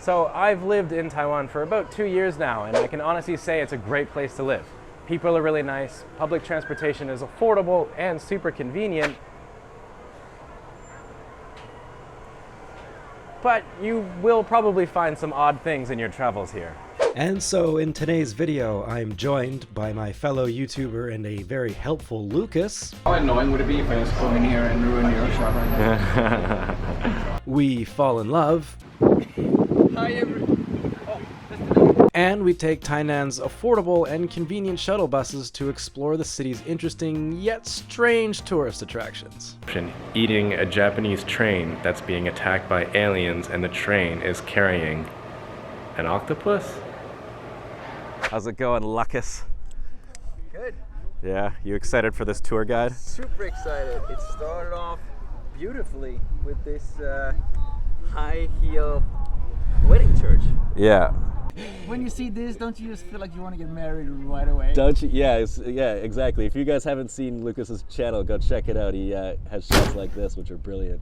So I've lived in Taiwan for about 2 years now, and I can honestly say it's a great place to live. People are really nice, public transportation is affordable and super convenient, but you will probably find some odd things in your travels here. And so in today's video, I'm joined by my fellow YouTuber and a very helpful Lucas. How annoying would it be if I was coming here and ruin your shop right now? We fall in love. Hi And we take Tainan's affordable and convenient shuttle buses to explore the city's interesting yet strange tourist attractions. Eating a Japanese train that's being attacked by aliens, and the train is carrying an octopus? How's it going, Lucas? Good. Yeah, you excited for this tour guide? Super excited. It started off beautifully with this high heel wedding church. Yeah. When you see this, don't you just feel like you want to get married right away? Don't you? Yeah, yeah, exactly. If you guys haven't seen Lucas's channel, go check it out. He has shots like this, which are brilliant.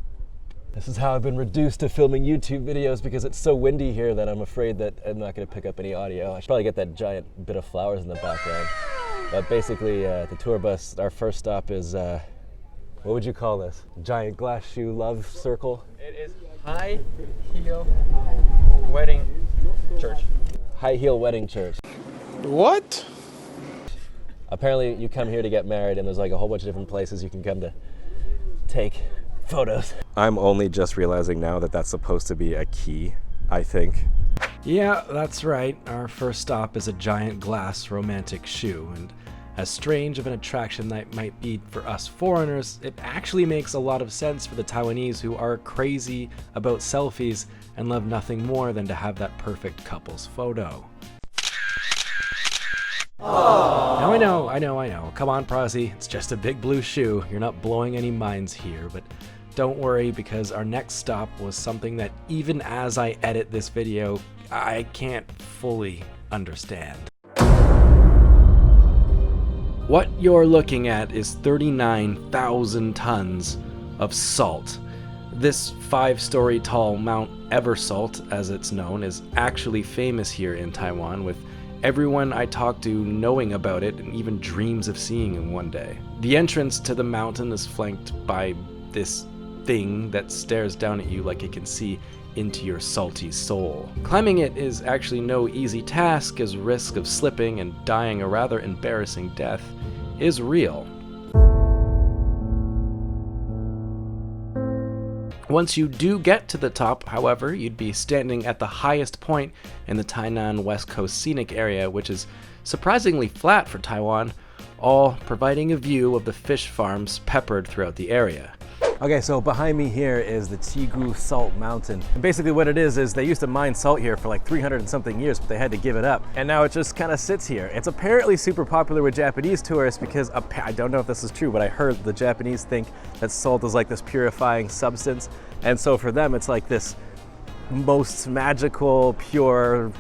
This is how I've been reduced to filming YouTube videos because it's so windy here that I'm afraid that I'm not going to pick up any audio. I should probably get that giant bit of flowers in the background. But basically, the tour bus, our first stop is, what would you call this? Giant glass shoe love circle? It is high heel wedding church. High heel wedding church. What? Apparently you come here to get married, and there's like a whole bunch of different places you can come to take photos. I'm only just realizing now that that's supposed to be a key, I think. Yeah, that's right. Our first stop is a giant glass romantic shoe, and as strange of an attraction that might be for us foreigners, it actually makes a lot of sense for the Taiwanese, who are crazy about selfies and love nothing more than to have that perfect couple's photo. Now I know. Come on, Prozzie, it's just a big blue shoe. You're not blowing any minds here, but don't worry, because our next stop was something that even as I edit this video, I can't fully understand. What you're looking at is 39,000 tons of salt. This 5-story tall Mount Eversalt, as it's known, is actually famous here in Taiwan, with everyone I talk to knowing about it and even dreams of seeing it one day. The entrance to the mountain is flanked by this thing that stares down at you like it can see into your salty soul. Climbing it is actually no easy task, as risk of slipping and dying a rather embarrassing death is real. Once you do get to the top, however, you'd be standing at the highest point in the Tainan West Coast Scenic Area, which is surprisingly flat for Taiwan, all providing a view of the fish farms peppered throughout the area. Okay, so behind me here is the Tegu Salt Mountain. And basically what it is they used to mine salt here for like 300 and something years, but they had to give it up. And now it just kind of sits here. It's apparently super popular with Japanese tourists because I don't know if this is true, but I heard the Japanese think that salt is like this purifying substance. And so for them, it's like this most magical, pure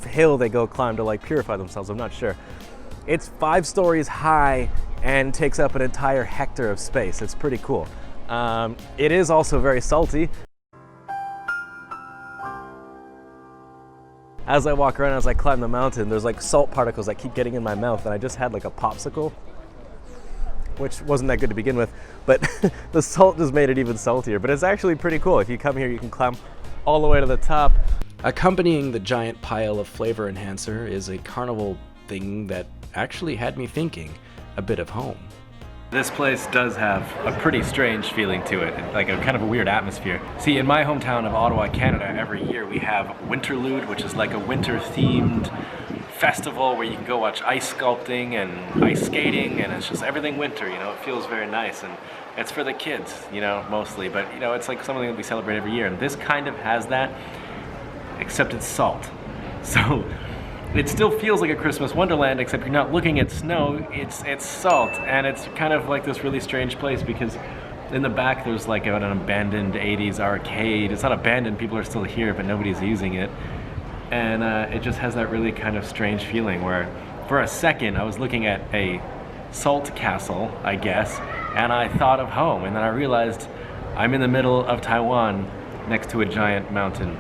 hill they go climb to like purify themselves. I'm not sure. It's 5 stories high and takes up an entire hectare of space. It's pretty cool. It is also very salty. As I walk around, as I climb the mountain, there's like salt particles that keep getting in my mouth, and I just had like a popsicle, which wasn't that good to begin with, but the salt just made it even saltier. But it's actually pretty cool. If you come here, you can climb all the way to the top. Accompanying the giant pile of flavor enhancer is a carnival thing that actually had me thinking a bit of home. This place does have a pretty strange feeling to it, like a kind of a weird atmosphere. See, in my hometown of Ottawa, Canada, every year we have Winterlude, which is like a winter-themed festival where you can go watch ice sculpting and ice skating, and it's just everything winter, you know, it feels very nice, and it's for the kids, you know, mostly, but you know, it's like something that we celebrate every year, and this kind of has that, except it's salt. So it still feels like a Christmas wonderland, except you're not looking at snow, it's salt, and it's kind of like this really strange place because in the back there's like an abandoned 80s arcade. It's not abandoned, people are still here, but nobody's using it. And it just has that really kind of strange feeling where for a second I was looking at a salt castle, I guess, and I thought of home, and then I realized I'm in the middle of Taiwan next to a giant mountain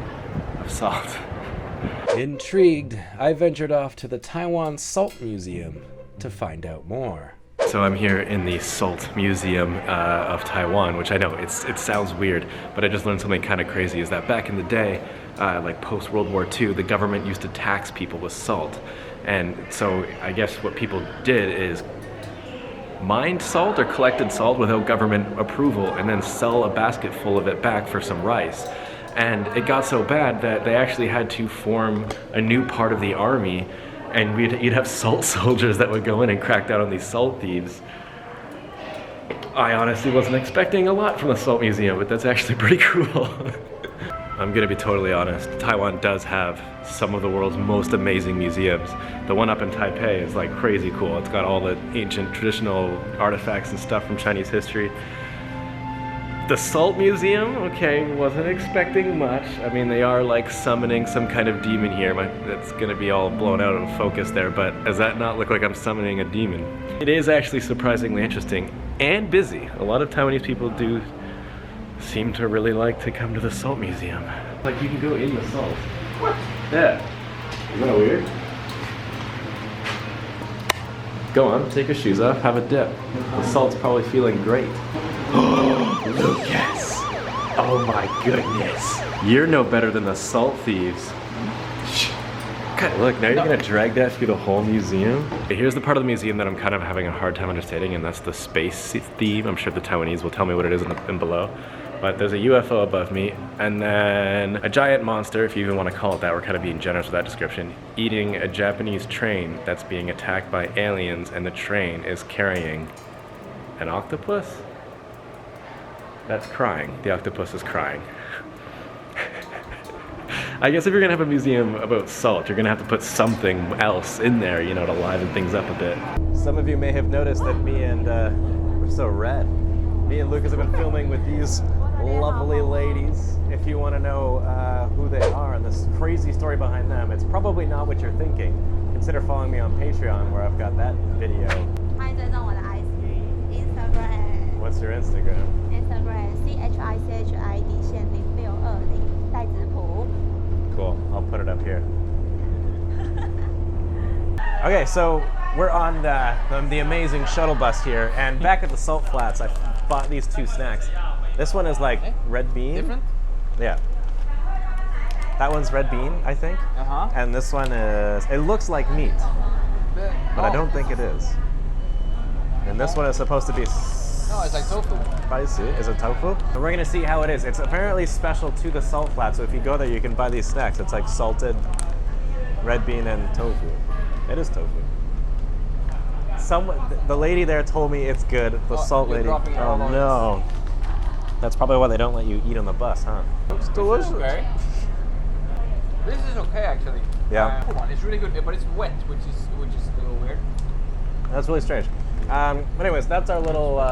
of salt. Intrigued, I ventured off to the Taiwan Salt Museum to find out more. So I'm here in the Salt Museum of Taiwan, which I know it sounds weird, but I just learned something kind of crazy, is that back in the day, like post-World War II, the government used to tax people with salt. And so I guess what people did is mined salt or collected salt without government approval and then sell a basket full of it back for some rice. And it got so bad that they actually had to form a new part of the army, and you'd have salt soldiers that would go in and crack down on these salt thieves. I honestly wasn't expecting a lot from the Salt Museum, but that's actually pretty cool. I'm gonna be totally honest, Taiwan does have some of the world's most amazing museums. The one up in Taipei is like crazy cool. It's got all the ancient traditional artifacts and stuff from Chinese history. The Salt Museum, okay, wasn't expecting much. I mean, they are like summoning some kind of demon here. That's gonna be all blown out of focus there, but does that not look like I'm summoning a demon? It is actually surprisingly interesting and busy. A lot of Taiwanese people do seem to really like to come to the Salt Museum. Like you can go in the salt. What? Yeah. Isn't that weird? Go on, take your shoes off, have a dip. The salt's probably feeling great. Lucas! Oh my goodness. You're no better than the salt thieves. God, look, now you're gonna drag that through the whole museum? Okay, here's the part of the museum that I'm kind of having a hard time understanding, and that's the space theme. I'm sure the Taiwanese will tell me what it is in below. But there's a UFO above me, and then a giant monster, if you even want to call it that, we're kind of being generous with that description, eating a Japanese train that's being attacked by aliens, and the train is carrying an octopus? That's crying. The octopus is crying. I guess if you're gonna have a museum about salt, you're gonna have to put something else in there, you know, to liven things up a bit. Some of you may have noticed that me and, we're so red. Me and Lucas have been filming with these lovely ladies. If you want to know who they are and this crazy story behind them, it's probably not what you're thinking. Consider following me on Patreon, where I've got that video. What's your Instagram? Cool, I'll put it up here. Okay, so we're on the amazing shuttle bus here, and back at the Salt Flats, I bought these two snacks. This one is like red bean. Different? Yeah. That one's red bean, I think. Uh-huh. And this one is, it looks like meat, but I don't think it is. And this one is supposed to be no, it's like tofu. Spicy. Is it tofu? And we're gonna see how it is. It's apparently special to the Salt Flats, so if you go there, you can buy these snacks. It's like salted red bean and tofu. It is tofu. The lady there told me it's good. The salt lady. Oh no. That's probably why they don't let you eat on the bus, huh? It's delicious. This is okay. This is okay, actually. Yeah. It's really good, but it's wet, which is a little weird. That's really strange. Anyways, that's our little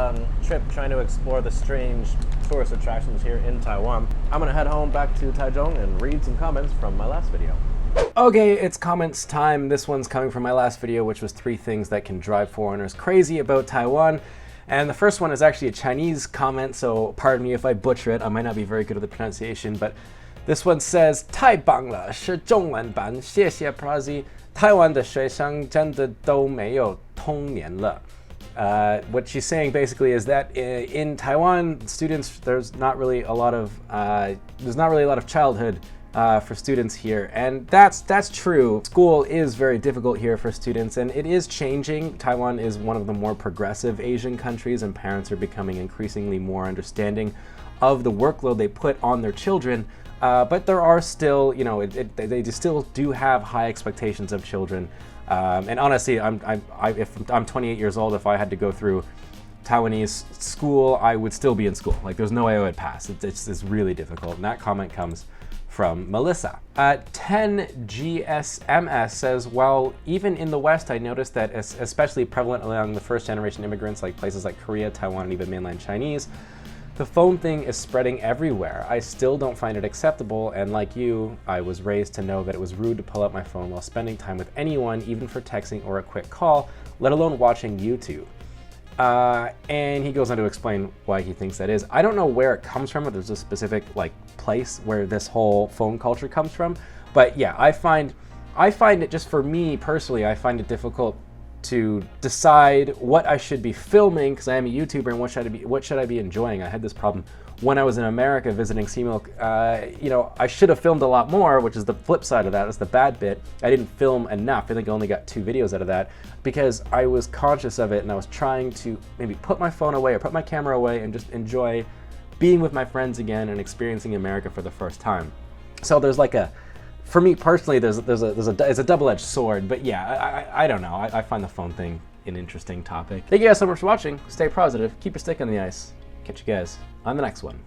trip trying to explore the strange tourist attractions here in Taiwan. I'm gonna head home back to Taichung and read some comments from my last video. Okay, it's comments time. This one's coming from my last video, which was 3 things that can drive foreigners crazy about Taiwan. And the first one is actually a Chinese comment, so pardon me if I butcher it. I might not be very good at the pronunciation, but this one says, 太棒了，是中文版，谢谢 Prozzie。台湾的学生真的都没有童年了。What she's saying basically is that in Taiwan, students, there's not really a lot of childhood for students here, and that's true. School is very difficult here for students, and it is changing. Taiwan is one of the more progressive Asian countries, and parents are becoming increasingly more understanding of the workload they put on their children. But there are still, you know, they still do have high expectations of children. And honestly, if I'm 28 years old, if I had to go through Taiwanese school, I would still be in school. Like, there's no way I would pass. It's really difficult. And that comment comes from Melissa. 10GSMS says, while even in the West, I noticed that especially prevalent among the first generation immigrants, like places like Korea, Taiwan, and even mainland Chinese, the phone thing is spreading everywhere. I still don't find it acceptable, and like you, I was raised to know that it was rude to pull out my phone while spending time with anyone, even for texting or a quick call, let alone watching YouTube. And he goes on to explain why he thinks that is. I don't know where it comes from, but there's a specific like place where this whole phone culture comes from. But yeah, I find it, just for me personally, I find it difficult to decide what I should be filming, because I am a YouTuber, and what should I be enjoying. I had this problem when I was in America visiting Seamilk. I should have filmed a lot more, which is the flip side of that. That's the bad bit. I didn't film enough. I think I only got 2 videos out of that because I was conscious of it, and I was trying to maybe put my phone away or put my camera away and just enjoy being with my friends again and experiencing America for the first time. So there's like for me personally, it's a double-edged sword. But yeah, I don't know. I find the phone thing an interesting topic. Thank you guys so much for watching. Stay positive. Keep your stick on the ice. Catch you guys on the next one.